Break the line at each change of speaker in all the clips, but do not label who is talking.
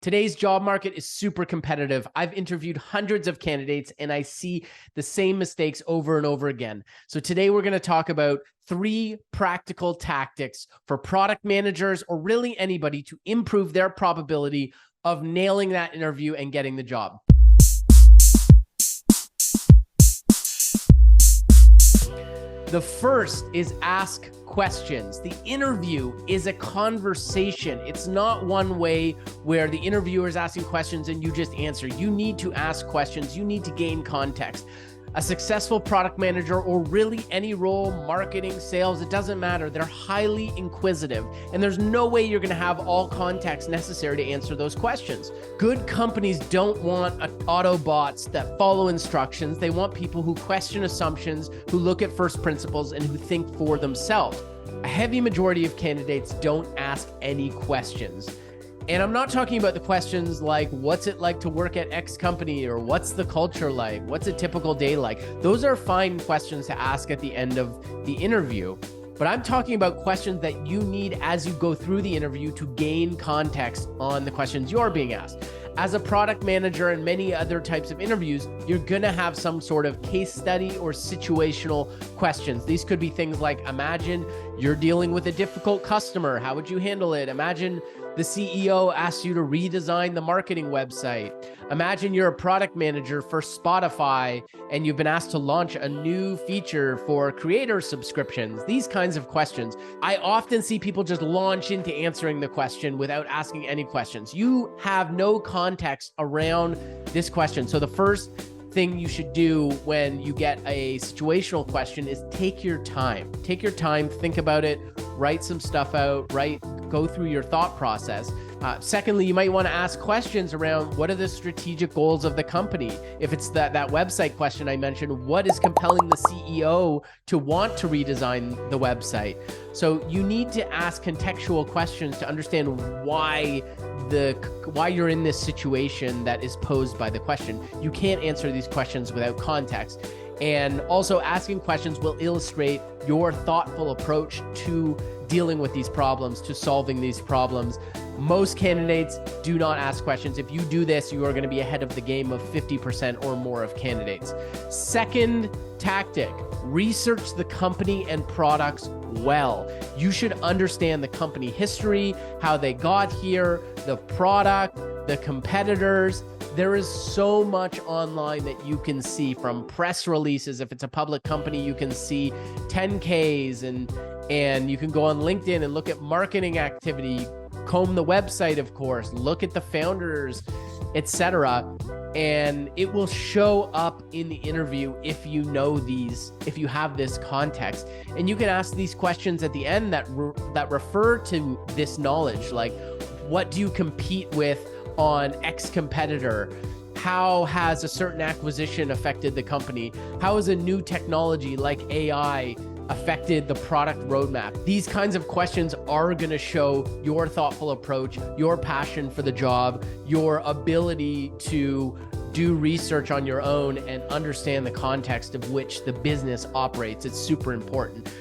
Today's job market is super competitive. I've interviewed hundreds of candidates and I see the same mistakes over and over again. So today we're going to talk about 3 practical tactics for product managers or really anybody to improve their probability of nailing that interview and getting the job. The first is ask questions. The interview is a conversation. It's not one way where the interviewer is asking questions and you just answer. You need to ask questions. You need to gain context. A successful product manager, or really any role, marketing, sales, it doesn't matter. They're highly inquisitive, and there's no way you're going to have all context necessary to answer those questions. Good companies don't want Autobots that follow instructions. They want people who question assumptions, who look at first principles, and who think for themselves. A heavy majority of candidates don't ask any questions. And I'm not talking about the questions like, what's it like to work at X company, or what's the culture like? What's a typical day like? Those are fine questions to ask at the end of the interview. But I'm talking about questions that you need as you go through the interview to gain context on the questions you're being asked. As a product manager and many other types of interviews, you're going to have some sort of case study or situational questions. These could be things like, imagine you're dealing with a difficult customer. How would you handle it? Imagine the CEO asks you to redesign the marketing website. Imagine you're a product manager for Spotify and you've been asked to launch a new feature for creator subscriptions. These kinds of questions. I often see people just launch into answering the question without asking any questions. You have no context around this question. So the first thing you should do when you get a situational question is take your time. Take your time, think about it, write some stuff out, go through your thought process. Secondly, you might want to ask questions around what are the strategic goals of the company? If it's that website question I mentioned, what is compelling the CEO to want to redesign the website? So you need to ask contextual questions to understand why you're in this situation that is posed by the question. You can't answer these questions without context. And also asking questions will illustrate your thoughtful approach to dealing with these problems, to solving these problems. Most candidates do not ask questions. If you do this, you are going to be ahead of the game of 50% or more of candidates. Second tactic, research the company and products well. You should understand the company history, how they got here, the product, the competitors. There is so much online that you can see, from press releases. If it's a public company, you can see 10Ks and you can go on LinkedIn and look at marketing activity, comb the website, of course, look at the founders, etc. And it will show up in the interview if you know these, if you have this context. And you can ask these questions at the end that refer to this knowledge, like, what do you compete with on X competitor? How has a certain acquisition affected the company? How has a new technology like AI affected the product roadmap? These kinds of questions are going to show your thoughtful approach, your passion for the job, your ability to do research on your own and understand the context of which the business operates. It's super important.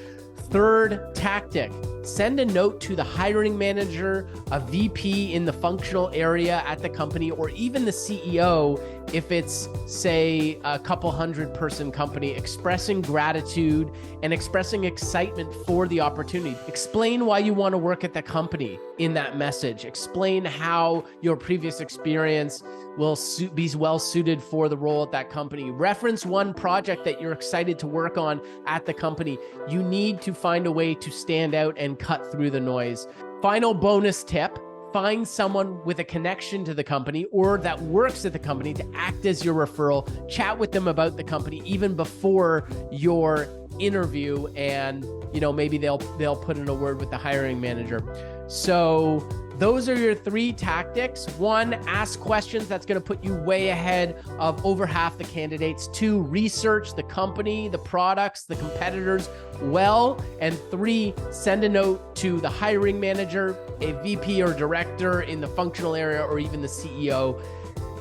Third tactic, send a note to the hiring manager, a VP in the functional area at the company, or even the CEO if it's, say, a couple 100-person company, expressing gratitude and expressing excitement for the opportunity. Explain why you want to work at the company in that message. Explain how your previous experience will be well suited for the role at that company. Reference one project that you're excited to work on at the company. You need to find a way to stand out and cut through the noise. Final bonus tip, find someone with a connection to the company or that works at the company to act as your referral. Chat with them about the company even before your interview, and maybe they'll put in a word with the hiring manager. So those are your 3 tactics. 1, ask questions. That's going to put you way ahead of over half the candidates. 2, research the company, the products, the competitors well. And 3, send a note to the hiring manager, a VP or director in the functional area, or even the CEO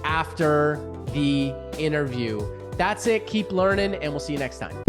after the interview. That's it. Keep learning, and we'll see you next time.